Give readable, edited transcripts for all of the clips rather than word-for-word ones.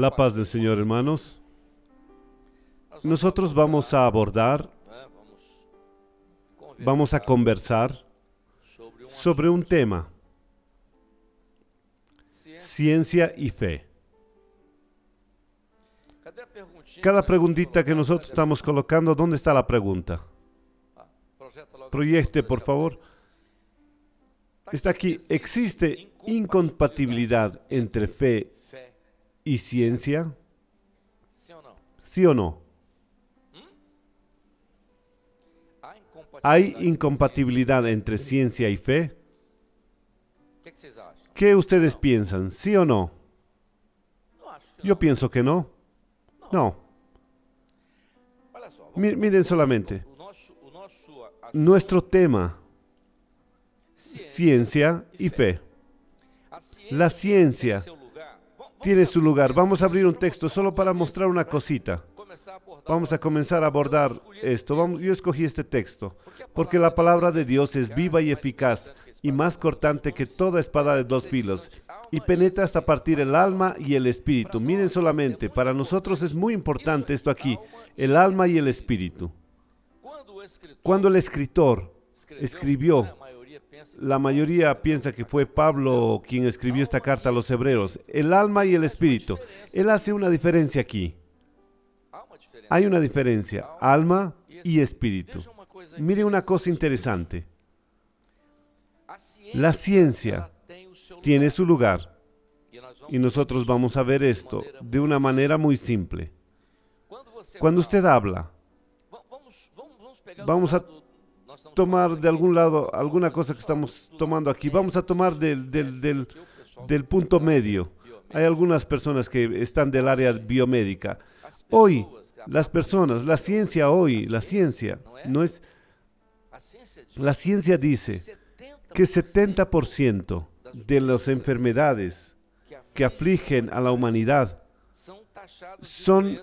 La paz del Señor, hermanos. Nosotros vamos a abordar, vamos a conversar sobre un tema: ciencia y fe. Cada preguntita que nosotros estamos colocando, ¿dónde está la pregunta? Proyecte, por favor. Está aquí. ¿Existe incompatibilidad entre fe y ciencia? ¿Sí o no? ¿Hay incompatibilidad entre ciencia y fe? ¿Qué ustedes piensan? ¿Sí o no? Yo pienso que no. No. Miren solamente. Nuestro tema: ciencia y fe. La ciencia tiene su lugar. Vamos a abrir un texto solo para mostrar una cosita. Vamos a comenzar a abordar esto. Yo escogí este texto porque la palabra de Dios es viva y eficaz y más cortante que toda espada de dos filos y penetra hasta partir el alma y el espíritu. Miren solamente, para nosotros es muy importante esto aquí, el alma y el espíritu. Cuando el escritor escribió, la mayoría piensa que fue Pablo quien escribió esta carta a los hebreos, el alma y el espíritu. Él hace una diferencia aquí. Hay una diferencia, alma y espíritu. Mire una cosa interesante. La ciencia tiene su lugar y nosotros vamos a ver esto de una manera muy simple. Cuando usted habla, vamos a tomar de algún lado alguna cosa que estamos tomando aquí. Vamos a tomar del punto medio. Hay algunas personas que están del área biomédica. Hoy, las personas, la ciencia hoy, la ciencia dice que 70% de las enfermedades que afligen a la humanidad son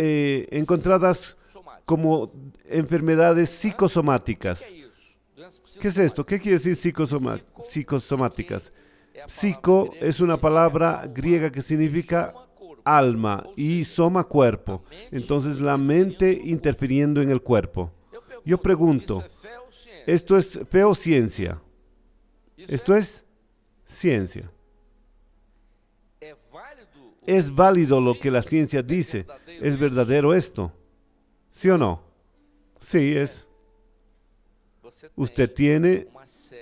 encontradas como enfermedades psicosomáticas. ¿Qué es esto? ¿Qué quiere decir psicosomáticas? Psico es una palabra griega que significa alma y soma cuerpo. Entonces la mente interfiriendo en el cuerpo. Yo pregunto, ¿esto es fe o ciencia? Esto es ciencia. ¿Es válido lo que la ciencia dice? ¿Es verdadero esto? ¿Sí o no? Sí, es. Usted tiene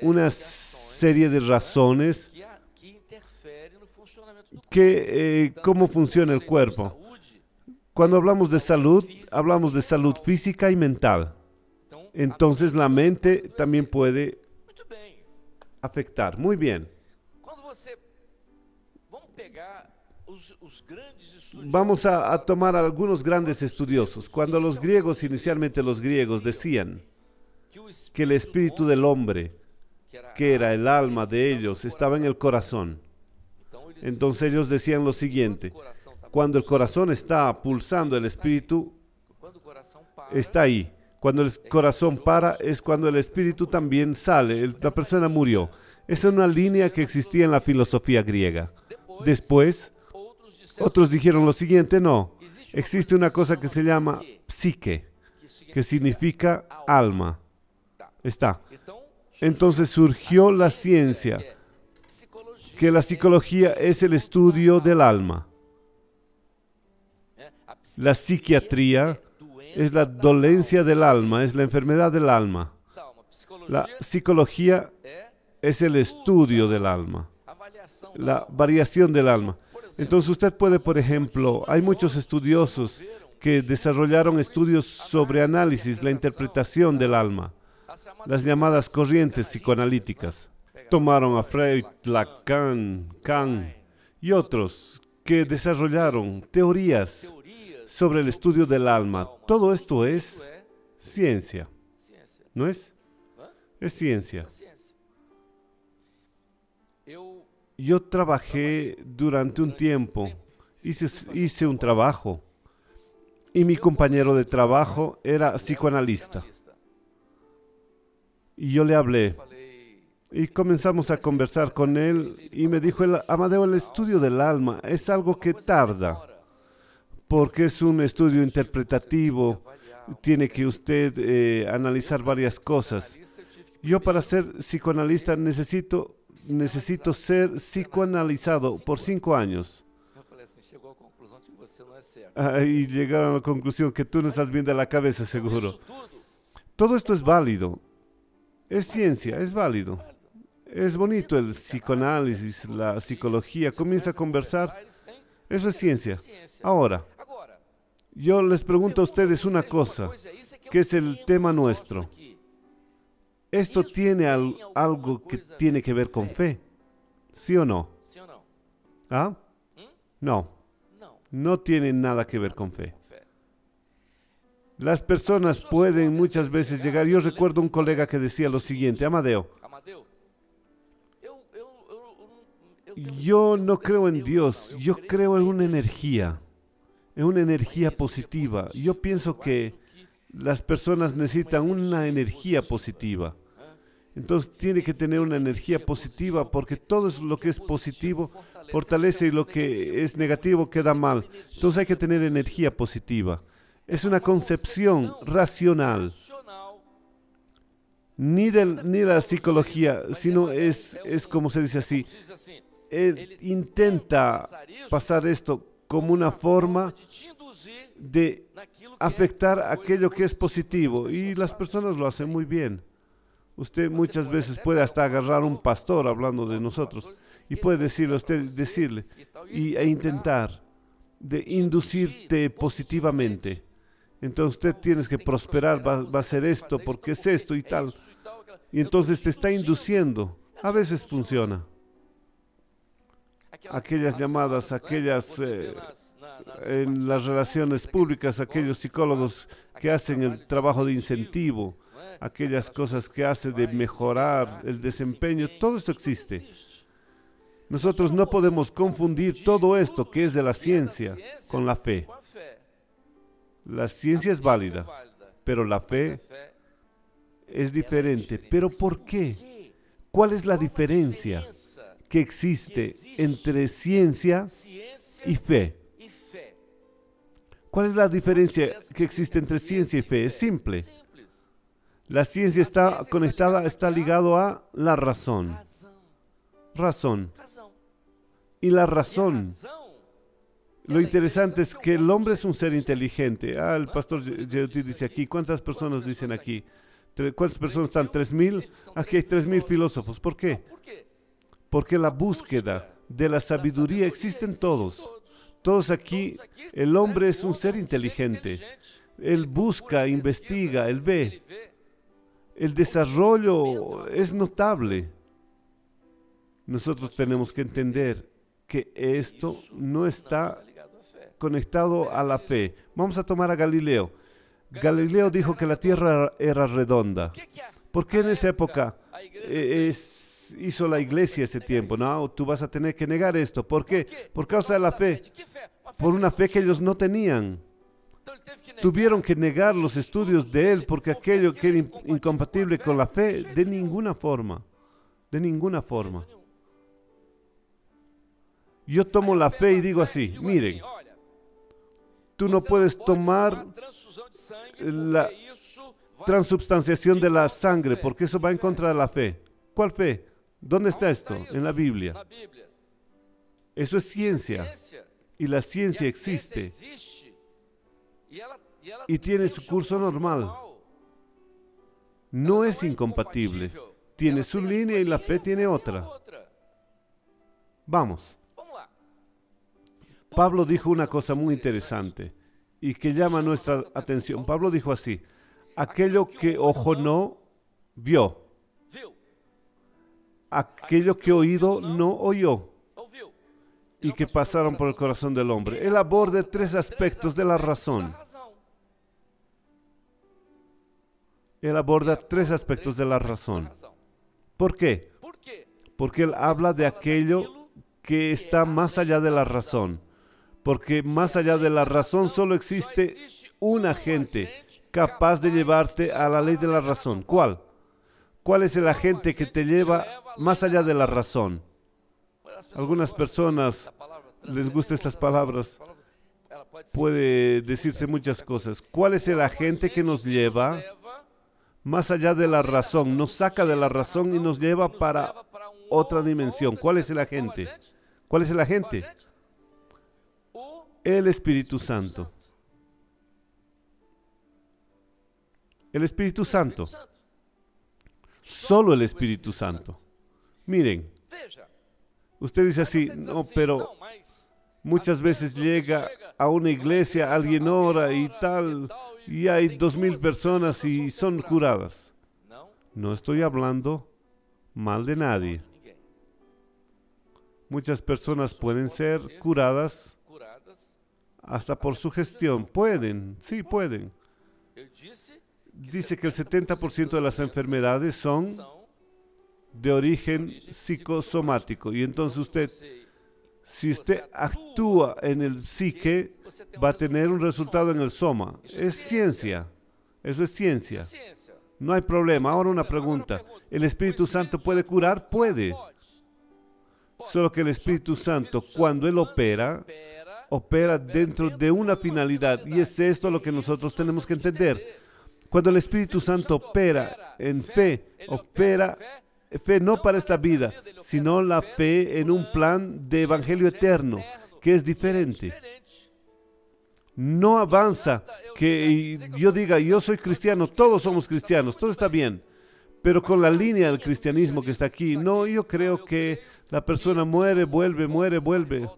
una serie de razones que cómo funciona el cuerpo. Cuando hablamos de salud física y mental. Entonces la mente también puede afectar. Muy bien. Vamos a tomar algunos grandes estudiosos. Cuando inicialmente los griegos decían que el espíritu del hombre, que era el alma de ellos, estaba en el corazón. Entonces ellos decían lo siguiente: cuando el corazón está pulsando, el espíritu está ahí. Cuando el corazón para, es cuando el espíritu también sale. La persona murió. Esa es una línea que existía en la filosofía griega. Después, otros dijeron lo siguiente: no, existe una cosa que se llama psique, que significa alma. Está. Entonces surgió la ciencia, que la psicología es el estudio del alma. La psiquiatría es la dolencia del alma, es la enfermedad del alma. La psicología es el estudio del alma, la variación del alma. Entonces usted puede, por ejemplo, hay muchos estudiosos que desarrollaron estudios sobre análisis, la interpretación del alma, las llamadas corrientes psicoanalíticas. Tomaron a Freud, Lacan, Kant y otros que desarrollaron teorías sobre el estudio del alma. Todo esto es ciencia, ¿no es? Es ciencia. Yo trabajé durante un tiempo, hice un trabajo y mi compañero de trabajo era psicoanalista. Y yo le hablé y comenzamos a conversar con él y me dijo: Amadeo, el estudio del alma es algo que tarda. porque es un estudio interpretativo. Tiene que usted analizar varias cosas. Yo para ser psicoanalista necesito ser psicoanalizado por 5 años. Y llegaron a la conclusión que tú no estás bien de la cabeza, seguro. Todo esto es válido. Es ciencia, es válido. Es bonito el psicoanálisis, la psicología. Comienza a conversar. Eso es ciencia. Ahora, yo les pregunto a ustedes una cosa, que es el tema nuestro. ¿Esto tiene algo que tiene que ver con fe? ¿Sí o no? ¿Ah? No. No tiene nada que ver con fe. Las personas pueden muchas veces llegar. Yo recuerdo un colega que decía lo siguiente: Amadeo, yo no creo en Dios, yo creo en una energía positiva. Yo pienso que las personas necesitan una energía positiva. Entonces tiene que tener una energía positiva, porque todo lo que es positivo fortalece y lo que es negativo queda mal. Entonces hay que tener energía positiva. Es una concepción racional, ni de la psicología, sino es como se dice así. Él intenta pasar esto como una forma de afectar aquello que es positivo, y las personas lo hacen muy bien. Usted muchas veces puede hasta agarrar a un pastor hablando de nosotros y puede decirle e intentar de inducirte positivamente. Entonces usted tienes que prosperar, va a hacer esto porque es esto y tal. Y entonces te está induciendo. A veces funciona. Aquellas llamadas, en las relaciones públicas, aquellos psicólogos que hacen el trabajo de incentivo, aquellas cosas que hace de mejorar el desempeño, todo esto existe. Nosotros no podemos confundir todo esto que es de la ciencia con la fe. La ciencia es válida, pero la fe es diferente. ¿Pero por qué? ¿Cuál es la diferencia que existe entre ciencia y fe? ¿Cuál es la diferencia que existe entre ciencia y fe? Es simple. La ciencia está conectada, está ligado a la razón. Razón. Y la razón. Lo interesante es que el hombre es un ser inteligente. El pastor Yehuti dice aquí, ¿cuántas personas dicen aquí? ¿Cuántas personas están? ¿3,000? Aquí hay 3,000 filósofos. ¿Por qué? Porque la búsqueda de la sabiduría existe en todos. Todos aquí, el hombre es un ser inteligente. Él busca, investiga, él ve. El desarrollo es notable. Nosotros tenemos que entender que esto no está conectado a la fe. Vamos a tomar a Galileo. Galileo dijo que la tierra era redonda. ¿Por qué en esa época hizo la iglesia ese tiempo? No, tú vas a tener que negar esto. ¿Por qué? Por causa de la fe. Por una fe que ellos no tenían. Tuvieron que negar los estudios de él porque aquello que era incompatible con la fe, de ninguna forma. De ninguna forma. Yo tomo la fe y digo así, miren, tú no puedes tomar la transubstanciación de la sangre porque eso va en contra de la fe. ¿Cuál fe? ¿Dónde está esto? En la Biblia. Eso es ciencia. Y la ciencia existe. Y tiene su curso normal. No es incompatible. Tiene su línea y la fe tiene otra. Vamos. Pablo dijo una cosa muy interesante y que llama nuestra atención. Pablo dijo así: aquello que ojo no vio, aquello que oído no oyó y que pasaron por el corazón del hombre. Él aborda 3 aspectos de la razón. Él aborda 3 aspectos de la razón. ¿Por qué? Porque él habla de aquello que está más allá de la razón. Porque más allá de la razón solo existe un agente capaz de llevarte a la ley de la razón. ¿Cuál? ¿Cuál es el agente que te lleva más allá de la razón? Algunas personas les gustan estas palabras. puede decirse muchas cosas. ¿Cuál es el agente que nos lleva más allá de la razón? Nos saca de la razón y nos lleva para otra dimensión. ¿Cuál es el agente? ¿Cuál es el agente? El Espíritu Santo. El Espíritu Santo. Solo el Espíritu Santo. Miren, usted dice así, no, pero muchas veces llega a una iglesia, alguien ora y tal, y hay 2,000 personas y son curadas. No estoy hablando mal de nadie. Muchas personas pueden ser curadas hasta por su gestión. Pueden, sí pueden. Dice que el 70% de las enfermedades son de origen psicosomático. Y entonces si usted actúa en el psique, va a tener un resultado en el soma. Es ciencia. Eso es ciencia. No hay problema. Ahora una pregunta. ¿El Espíritu Santo puede curar? Puede. Solo que el Espíritu Santo, cuando Él opera dentro de una finalidad. Y es esto lo que nosotros tenemos que entender. Cuando el Espíritu Santo opera en fe, opera fe no para esta vida, sino la fe en un plan de evangelio eterno, que es diferente. No avanza que yo diga, yo soy cristiano, todos somos cristianos, todo está bien. Pero con la línea del cristianismo que está aquí, no, yo creo que la persona muere, vuelve.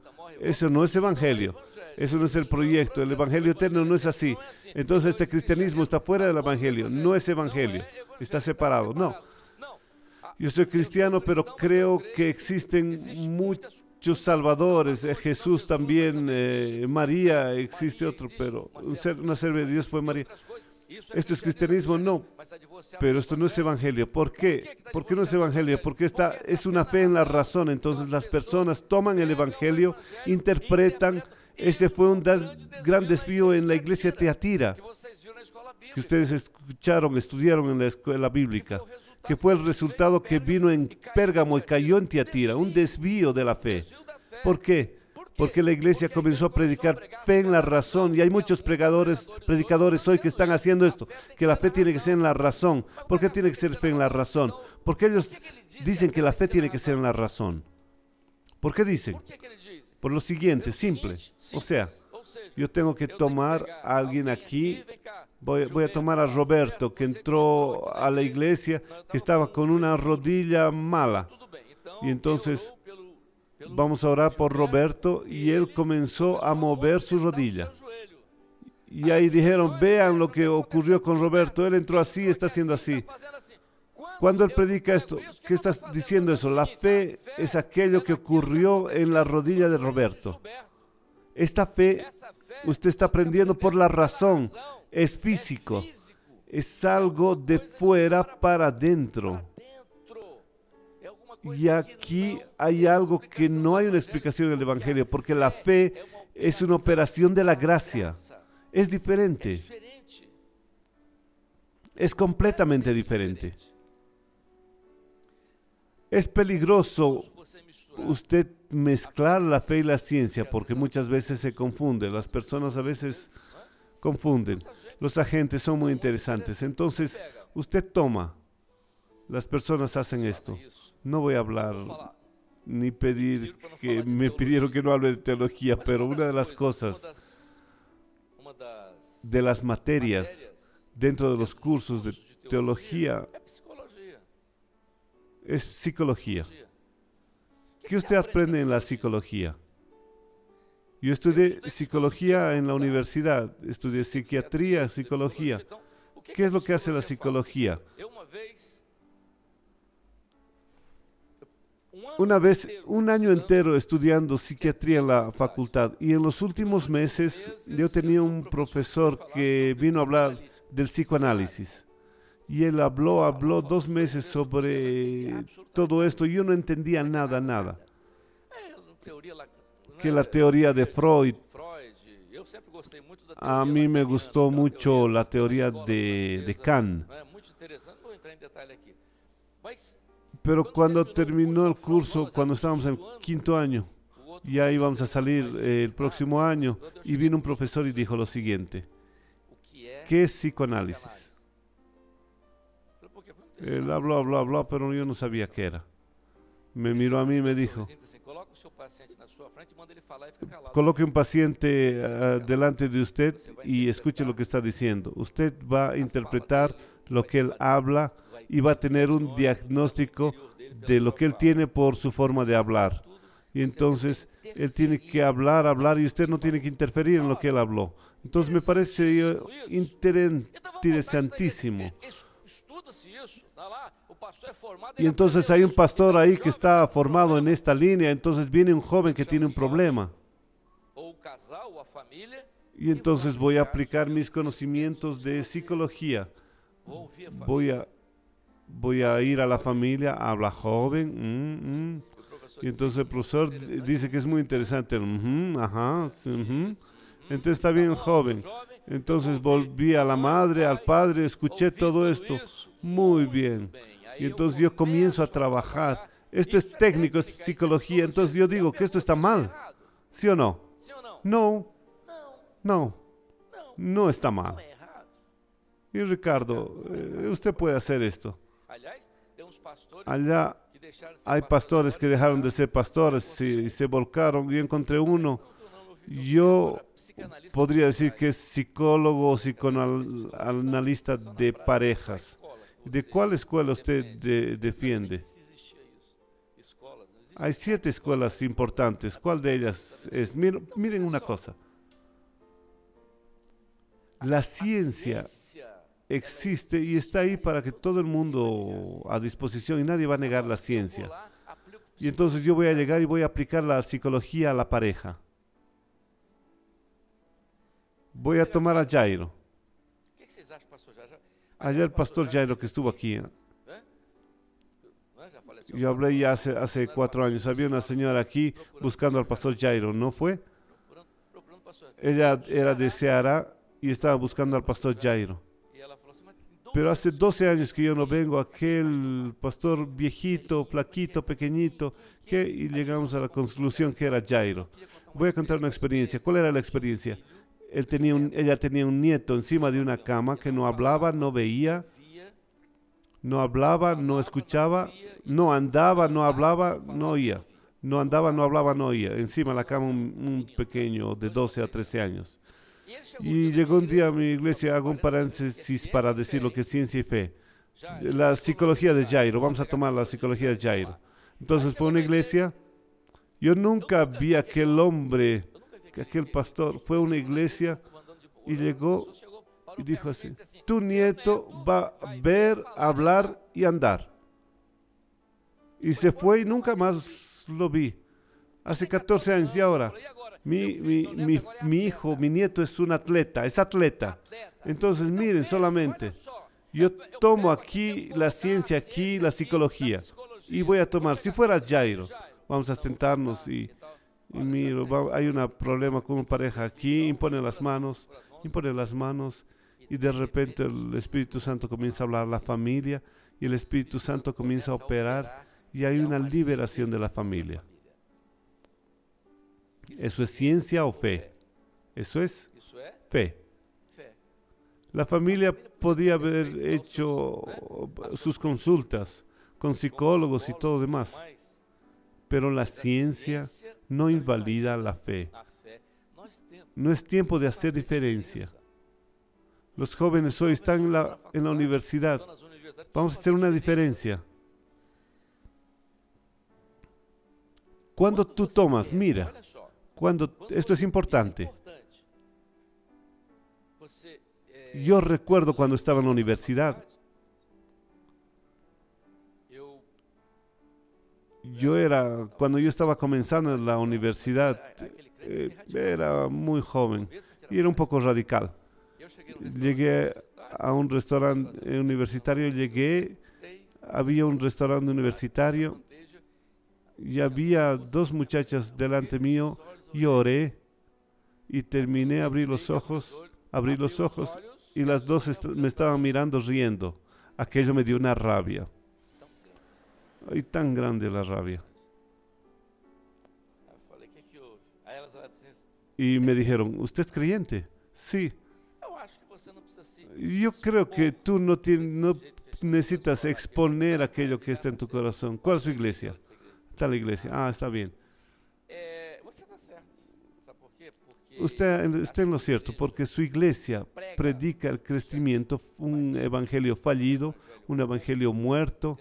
Eso no es evangelio. Eso no es el proyecto. El evangelio eterno no es así. Entonces este cristianismo está fuera del evangelio. No es evangelio. Está separado. No. Yo soy cristiano, pero creo que existen muchos salvadores. Jesús también, María, existe otro, pero una serva de Dios fue María. ¿Esto es cristianismo? No. Pero esto no es evangelio. ¿Por qué? ¿Por qué no es evangelio? Porque esta es una fe en la razón. Entonces las personas toman el evangelio, interpretan. Ese fue un gran desvío en la iglesia de Tiatira, que ustedes estudiaron en la escuela bíblica, que fue el resultado que vino en Pérgamo y cayó en Tiatira, un desvío de la fe. ¿Por qué? Porque la iglesia comenzó a predicar fe en la razón, y hay muchos predicadores hoy que están haciendo esto, que la fe tiene que ser en la razón. ¿Por qué tiene que ser fe en la razón? Porque ellos dicen que la fe tiene que ser en la razón. ¿Por qué dicen? Por lo siguiente, simple. O sea, yo tengo que tomar a alguien aquí. Voy a tomar a Roberto, que entró a la iglesia, que estaba con una rodilla mala. Y entonces vamos a orar por Roberto, y él comenzó a mover su rodilla. Y ahí dijeron, vean lo que ocurrió con Roberto. Él entró así, está haciendo así. Cuando él predica esto, ¿qué está diciendo eso? La fe es aquello que ocurrió en la rodilla de Roberto. Esta fe, usted está aprendiendo por la razón. Es físico. Es algo de fuera para adentro. Y aquí hay algo que no hay una explicación en el Evangelio, porque la fe es una operación de la gracia. Es diferente. Es completamente diferente. Es peligroso usted mezclar la fe y la ciencia, porque muchas veces se confunde. Las personas a veces confunden. Los agentes son muy interesantes. Entonces, usted toma. Las personas hacen esto. No voy a hablar ni pedir que me pidieron que no hable de teología, pero una de las cosas, de las materias dentro de los cursos de teología, es psicología. ¿Qué usted aprende en la psicología? Yo estudié psicología en la universidad, estudié psiquiatría, psicología. ¿Qué es lo que hace la psicología? Una vez, un año entero estudiando psiquiatría en la facultad, y en los últimos meses yo tenía un profesor que vino a hablar del psicoanálisis. Y él habló 2 meses sobre todo esto, y yo no entendía nada. Que la teoría de Freud, a mí me gustó mucho la teoría de Kant. Pero cuando terminó el curso, cuando estábamos en el 5º año, Ya íbamos a salir el próximo año y vino un profesor y dijo lo siguiente: ¿qué es psicoanálisis? Él habló, pero yo no sabía qué era. Me miró a mí y me dijo: coloque un paciente delante de usted y escuche lo que está diciendo. Usted va a interpretar lo que él habla y va a tener un diagnóstico de lo que él tiene por su forma de hablar. Y entonces él tiene que hablar y usted no tiene que interferir en lo que él habló. Entonces me parece interesantísimo. Y entonces hay un pastor ahí que está formado en esta línea. Entonces viene un joven que tiene un problema. Y entonces voy a aplicar mis conocimientos de psicología. Voy a ir a la familia, habla joven. Y entonces el profesor dice que es muy interesante. Entonces está bien joven. Entonces volví a la madre, al padre, escuché todo esto. Muy bien. Y entonces yo comienzo a trabajar. Esto es técnico, es psicología. Entonces yo digo que esto está mal. ¿Sí o no? No está mal. Y Ricardo, usted puede hacer esto. Allá hay pastores que dejaron de ser pastores y se volcaron. Yo encontré uno. Yo podría decir que es psicólogo o psicoanalista de parejas. ¿De cuál escuela usted defiende? Hay 7 escuelas importantes. ¿Cuál de ellas es? Miren una cosa. La ciencia existe y está ahí para que todo el mundo a disposición y nadie va a negar la ciencia. Y entonces yo voy a llegar y voy a aplicar la psicología a la pareja. Voy a tomar a Jairo. Ayer el pastor Jairo que estuvo aquí. Yo hablé ya hace 4 años. Había una señora aquí buscando al pastor Jairo, ¿no fue? Ella era de Ceará y estaba buscando al pastor Jairo. Pero hace 12 años que yo no vengo, aquel pastor viejito, flaquito, pequeñito, y llegamos a la conclusión que era Jairo. Voy a contar una experiencia. ¿Cuál era la experiencia? Ella tenía un nieto encima de una cama que no hablaba, no veía, no hablaba, no escuchaba, no andaba, no hablaba, no oía. No andaba, no hablaba, no oía. Encima de la cama un pequeño de 12 a 13 años. Y llegó un día a mi iglesia, hago un paréntesis para decir lo que es ciencia y fe. La psicología de Jairo, vamos a tomar la psicología de Jairo. Entonces fue una iglesia, yo nunca vi a aquel hombre, aquel pastor, fue a una iglesia y llegó y dijo así: tu nieto va a ver, hablar y andar. Y se fue y nunca más lo vi. Hace 14 años y ahora. Mi hijo, mi nieto es un atleta, es atleta. Entonces miren solamente, yo tomo aquí la ciencia, aquí la psicología y voy a tomar, si fuera Jairo, vamos a sentarnos y miro, hay un problema con una pareja aquí, impone las manos y de repente el Espíritu Santo comienza a hablar a la familia y el Espíritu Santo comienza a operar y hay una liberación de la familia. ¿Eso es ciencia o fe? Eso es fe. La familia podía haber hecho sus consultas con psicólogos y todo demás, pero la ciencia no invalida la fe. No es tiempo de hacer diferencia. Los jóvenes hoy están en la universidad. Vamos a hacer una diferencia. Cuando tú tomas, mira, esto es importante. Yo recuerdo cuando estaba en la universidad. Cuando yo estaba comenzando en la universidad, era muy joven y era un poco radical. Llegué a un restaurante universitario, había un restaurante universitario y había 2 muchachas delante mío. Yo oré y terminé, abrí los ojos y las 2 me estaban mirando riendo. Aquello me dio una rabia. Y tan grande la rabia. Y me dijeron, ¿usted es creyente? Sí. Yo creo que tú no necesitas exponer aquello que está en tu corazón. ¿Cuál es su iglesia? Tal iglesia. Ah, está bien. Usted está en lo cierto, porque su iglesia predica el crecimiento, un evangelio fallido, un evangelio muerto,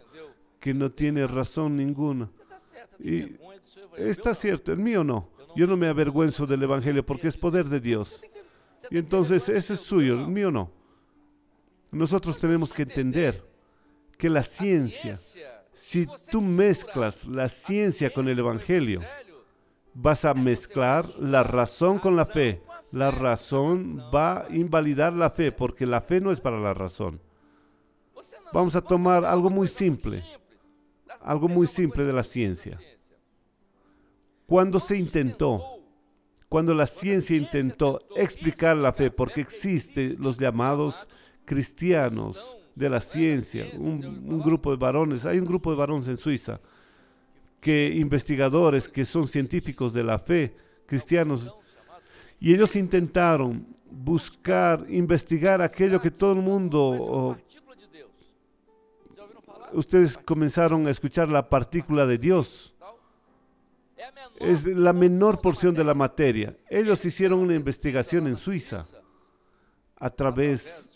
que no tiene razón ninguna. Y está cierto, el mío no. Yo no me avergüenzo del evangelio porque es poder de Dios. Y entonces ese es suyo, el mío no. Nosotros tenemos que entender que la ciencia, si tú mezclas la ciencia con el evangelio, vas a mezclar la razón con la fe. La razón va a invalidar la fe, porque la fe no es para la razón. Vamos a tomar algo muy simple de la ciencia. Cuando la ciencia intentó explicar la fe, porque existen los llamados cristianos de la ciencia, un grupo de varones, hay un grupo de varones en Suiza, investigadores que son científicos de la fe, cristianos, y ellos intentaron investigar aquello que todo el mundo, ustedes comenzaron a escuchar la partícula de Dios. Es la menor porción de la materia. Ellos hicieron una investigación en Suiza a través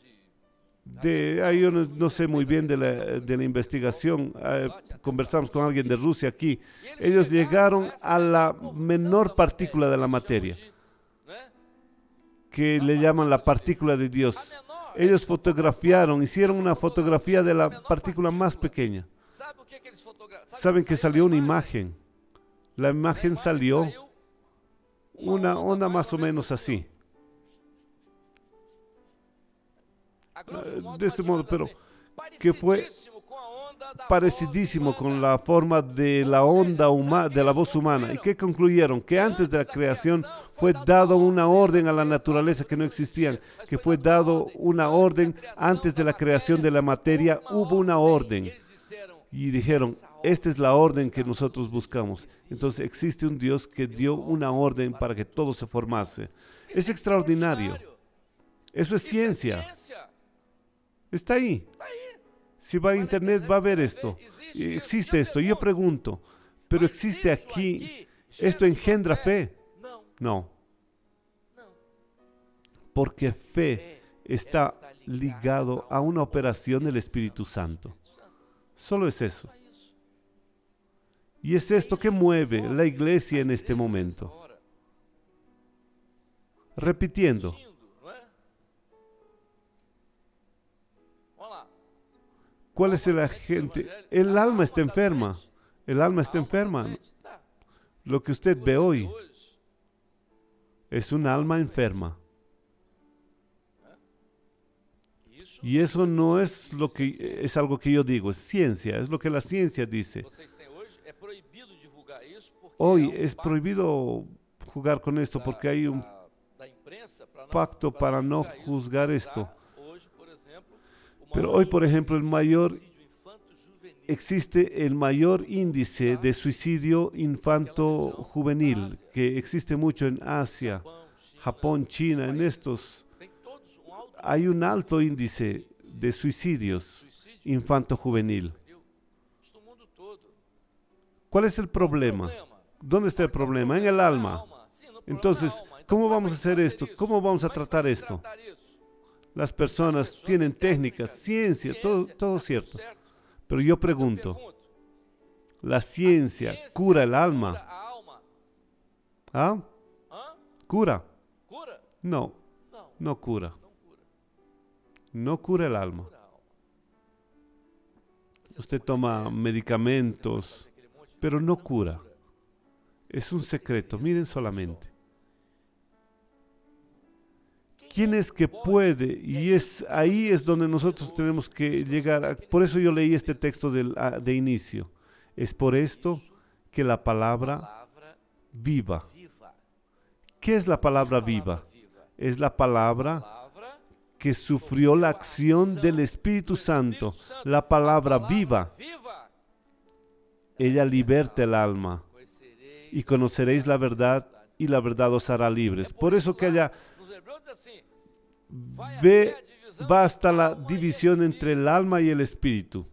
yo no sé muy bien de la investigación. Conversamos con alguien de Rusia aquí. Ellos llegaron a la menor partícula de la materia, que le llaman la partícula de Dios. Ellos hicieron una fotografía de la partícula más pequeña. ¿Saben que salió una imagen? La imagen salió una onda más o menos así. De este modo, pero que fue parecidísimo con la forma de la onda de la voz humana. ¿Y qué concluyeron? Que antes de la creación fue dado una orden a la naturaleza que no existían, que fue dado una orden antes de la creación de la materia, hubo una orden. Y dijeron, esta es la orden que nosotros buscamos. Entonces existe un Dios que dio una orden para que todo se formase. Es extraordinario. Eso es ciencia. Está ahí. Si va a internet va a ver esto. Existe esto. Yo pregunto, ¿pero existe aquí? ¿Esto engendra fe? No. Porque fe está ligado a una operación del Espíritu Santo. Solo es eso. Y es esto que mueve la iglesia en este momento. Repitiendo. ¿Cuál es el agente? El alma está enferma. El alma está enferma. Lo que usted ve hoy es un alma enferma. Y eso no es algo que yo digo, es ciencia, es lo que la ciencia dice. Hoy es prohibido jugar con esto porque hay un pacto para no juzgar esto. Pero hoy, por ejemplo, existe el mayor índice de suicidio infanto-juvenil, que existe mucho en Asia, Japón, China, en estos. Hay un alto índice de suicidios infanto-juvenil. ¿Cuál es el problema? ¿Dónde está el problema? En el alma. Entonces, ¿cómo vamos a hacer esto? ¿Cómo vamos a tratar esto? Las personas tienen técnicas, ciencia, todo cierto. Pero yo pregunto, ¿la ciencia cura el alma? ¿Ah? ¿Cura? No, no cura. No cura el alma. Usted toma medicamentos, pero no cura. Es un secreto, miren solamente. ¿Quién es que puede? Y ahí es donde nosotros tenemos que llegar. Por eso yo leí este texto de inicio. Es por esto que la palabra viva. ¿Qué es la palabra viva? Es la palabra que sufrió la acción del Espíritu Santo. La palabra viva. Ella liberta el alma. Y conoceréis la verdad, y la verdad os hará libres. Por eso que allá va hasta la división entre el alma y el espíritu.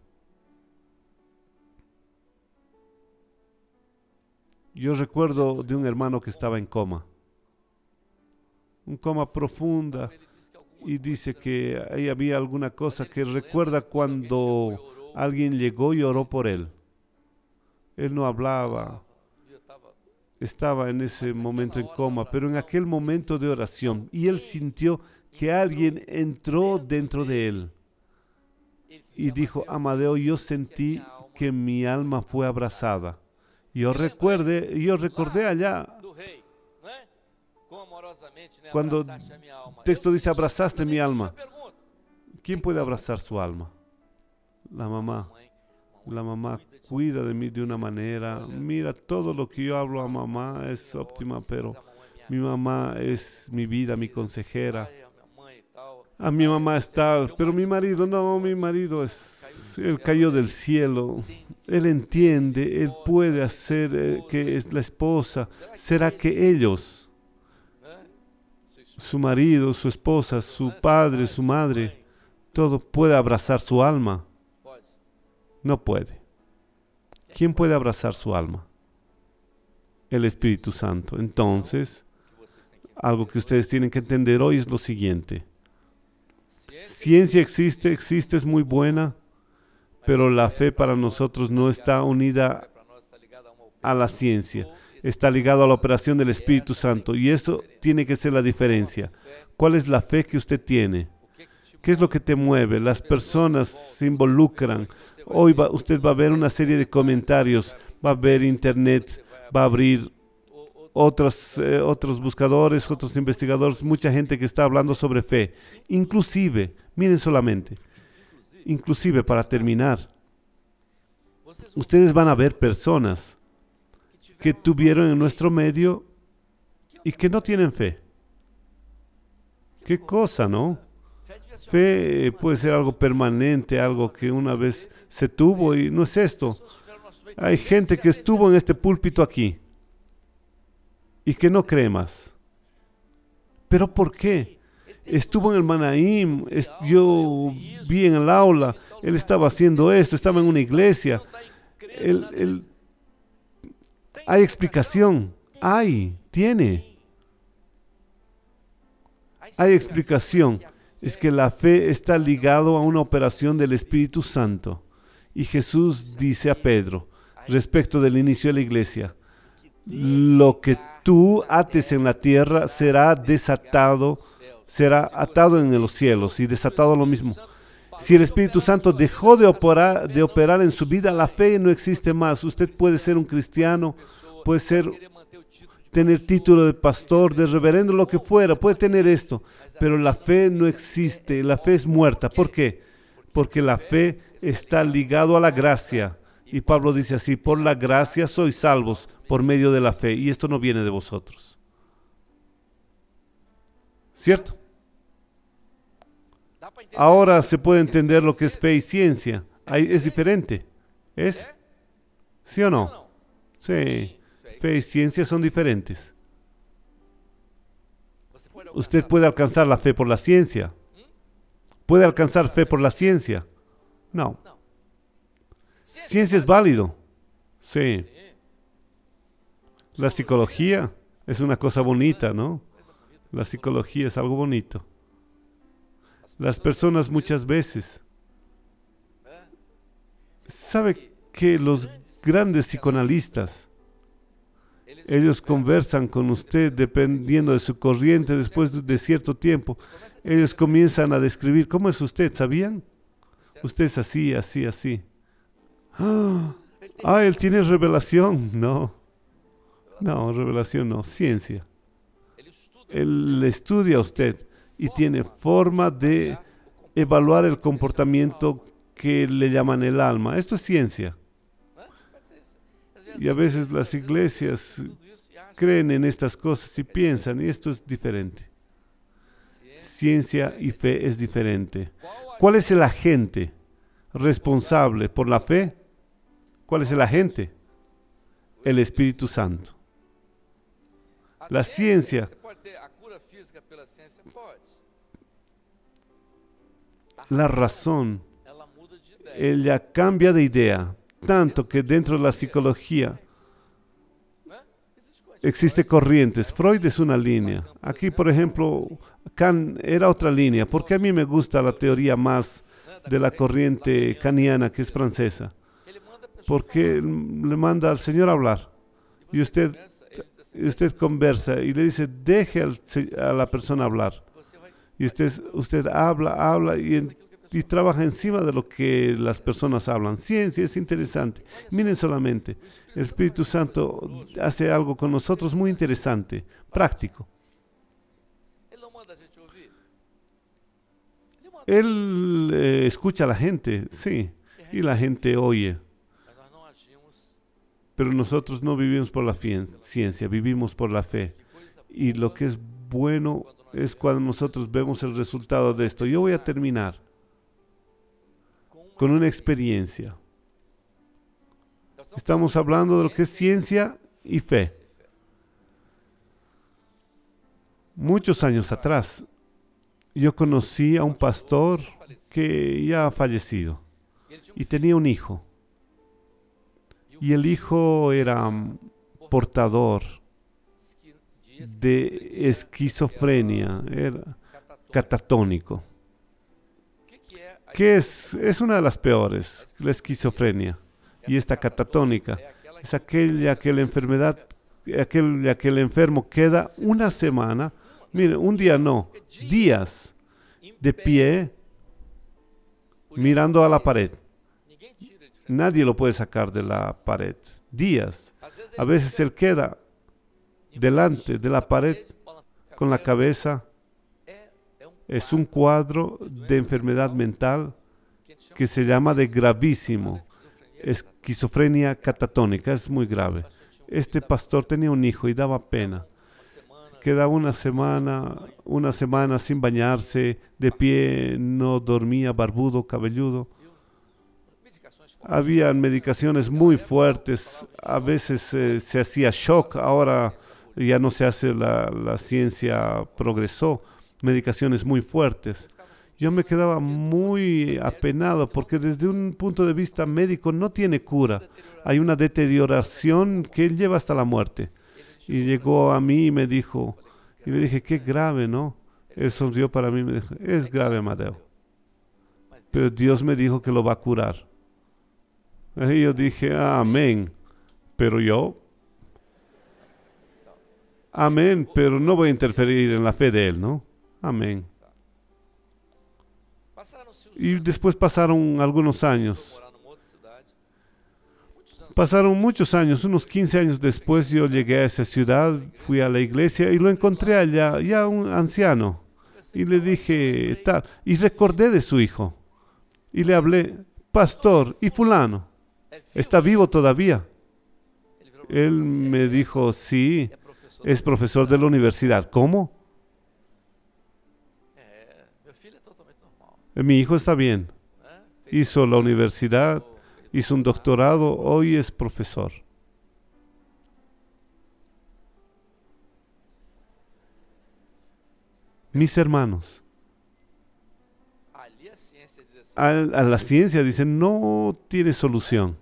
Yo recuerdo de un hermano que estaba en coma, un coma profunda, y dice que ahí había alguna cosa que recuerda cuando alguien llegó y oró por él. Él no hablaba, estaba en ese momento en coma, pero en aquel momento de oración, y él sintió que alguien entró dentro de él y dijo: Amadeo, yo sentí que mi alma fue abrazada. Yo recordé allá cuando el texto dice: abrazaste mi alma. ¿Quién puede abrazar su alma? La mamá. La mamá cuida de mí de una manera. Mira, todo lo que yo hablo a mamá es óptima, pero mi mamá es mi vida, mi consejera. A mi mamá es tal, pero mi marido no, mi marido él cayó del cielo. Él entiende, él puede hacer que es la esposa. ¿Será que ellos, su marido, su esposa, su padre, su madre, todo puede abrazar su alma? No puede. ¿Quién puede abrazar su alma? El Espíritu Santo. Entonces, algo que ustedes tienen que entender hoy es lo siguiente. Ciencia existe, es muy buena, pero la fe para nosotros no está unida a la ciencia. Está ligado a la operación del Espíritu Santo, y eso tiene que ser la diferencia. ¿Cuál es la fe que usted tiene? ¿Qué es lo que te mueve? Las personas se involucran. Hoy usted va a ver una serie de comentarios, va a ver internet, va a abrir otros buscadores, otros investigadores, mucha gente que está hablando sobre fe. Inclusive, miren solamente, inclusive para terminar, ustedes van a ver personas que tuvieron en nuestro medio y que no tienen fe. ¿Qué cosa, no? Fe puede ser algo permanente, algo que una vez se tuvo, y no es esto. Hay gente que estuvo en este púlpito aquí y que no cree más. ¿Pero por qué? Estuvo en el Manaim, yo vi en el aula, él estaba haciendo esto, estaba en una iglesia. Hay explicación, tiene. Hay explicación. Es que la fe está ligado a una operación del Espíritu Santo. Y Jesús dice a Pedro, respecto del inicio de la iglesia: lo que tú ates en la tierra será atado en los cielos, y desatado lo mismo. Si el Espíritu Santo dejó de operar en su vida, la fe no existe más. Usted puede ser un cristiano, puede tener título de pastor, de reverendo, lo que fuera, puede tener esto, pero la fe no existe, la fe es muerta. ¿Por qué? Porque la fe está ligado a la gracia. Y Pablo dice así: por la gracia sois salvos por medio de la fe, y esto no viene de vosotros. ¿Cierto? Ahora se puede entender lo que es fe y ciencia. Es diferente. ¿Es? ¿Sí o no? Sí. Fe y ciencia son diferentes. Usted puede alcanzar la fe por la ciencia. ¿Puede alcanzar fe por la ciencia? No. Ciencia es válido. Sí. La psicología es una cosa bonita, ¿no? La psicología es algo bonito. Las personas muchas veces, ¿sabe que los grandes psicoanalistas, ellos conversan con usted dependiendo de su corriente? Después de cierto tiempo, ellos comienzan a describir cómo es usted, ¿sabían? Usted es así, así, así. Él tiene revelación. No, revelación no, ciencia. Él estudia a usted y tiene forma de evaluar el comportamiento que le llaman el alma. Esto es ciencia. Y a veces las iglesias creen en estas cosas y piensan, y esto es diferente. Ciencia y fe es diferente. ¿Cuál es el agente responsable por la fe? ¿Cuál es el agente? El Espíritu Santo. La ciencia, la razón, ella cambia de idea, tanto que dentro de la psicología existen corrientes. Freud es una línea. Aquí, por ejemplo, Kant era otra línea, porque a mí me gusta la teoría más de la corriente kaniana, que es francesa, porque le manda al Señor hablar y usted conversa y le dice, deje a la persona hablar. Y usted habla y trabaja encima de lo que las personas hablan. Ciencia es interesante. Miren solamente, el Espíritu Santo hace algo con nosotros muy interesante, práctico. Él escucha a la gente, sí, y la gente oye. Pero nosotros no vivimos por la ciencia, vivimos por la fe. Y lo que es bueno es cuando nosotros vemos el resultado de esto. Yo voy a terminar con una experiencia. Estamos hablando de lo que es ciencia y fe. Muchos años atrás, yo conocí a un pastor que ya ha fallecido y tenía un hijo. Y el hijo era portador de esquizofrenia, era catatónico. ¿Qué es? Es una de las peores, la esquizofrenia. Y esta catatónica es aquella que la enfermedad, aquella que el enfermo queda una semana, mire, un día no, días de pie mirando a la pared. Nadie lo puede sacar de la pared. Días. A veces él queda delante de la pared con la cabeza. Es un cuadro de enfermedad mental que se llama de gravísimo. Esquizofrenia catatónica. Es muy grave. Este pastor tenía un hijo y daba pena. Quedaba una semana sin bañarse, de pie, no dormía, barbudo, cabelludo. Habían medicaciones muy fuertes, a veces se hacía shock, ahora ya no se hace, la ciencia progresó, medicaciones muy fuertes. Yo me quedaba muy apenado porque desde un punto de vista médico no tiene cura. Hay una deterioración que lleva hasta la muerte. Y llegó a mí y me dijo, y le dije, qué grave, ¿no? Él sonrió para mí y me dijo, es grave, Amadeo. Pero Dios me dijo que lo va a curar. Y yo dije, amén. Pero yo, amén, pero no voy a interferir en la fe de él, ¿no? Amén. Y después pasaron algunos años. Pasaron muchos años, unos 15 años después yo llegué a esa ciudad, fui a la iglesia y lo encontré allá, ya un anciano. Y le dije, tal, y recordé de su hijo. Y le hablé, pastor, ¿y fulano? ¿Está vivo todavía? Él me dijo, sí, es profesor de la universidad. ¿Cómo? Mi hijo está bien. Hizo la universidad, hizo un doctorado, hoy es profesor. Mis hermanos, a la ciencia dicen no tiene solución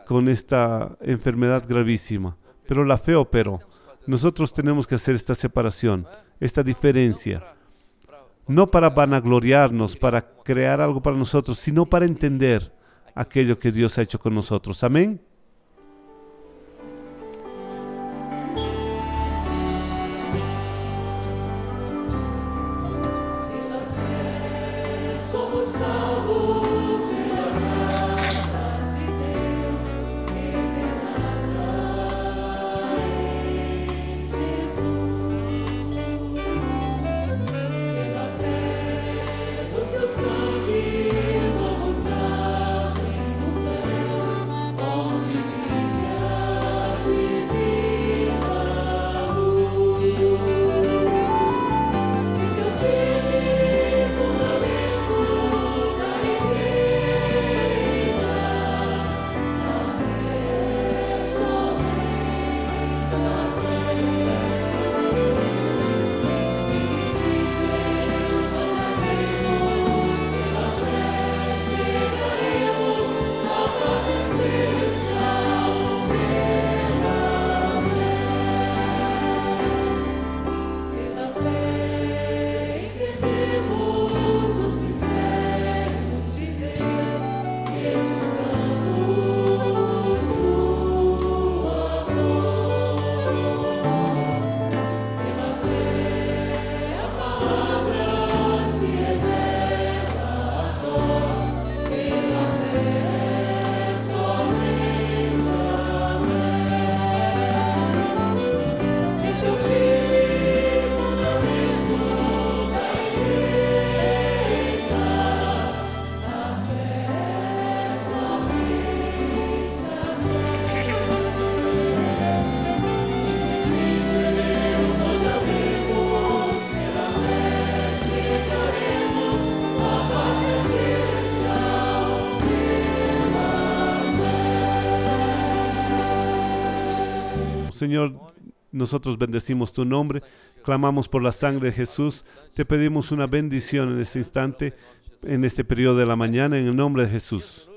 con esta enfermedad gravísima, pero la fe operó. Nosotros tenemos que hacer esta separación, esta diferencia, no para vanagloriarnos, para crear algo para nosotros, sino para entender aquello que Dios ha hecho con nosotros. Amén. Señor, nosotros bendecimos tu nombre, clamamos por la sangre de Jesús, te pedimos una bendición en este instante, en este periodo de la mañana, en el nombre de Jesús.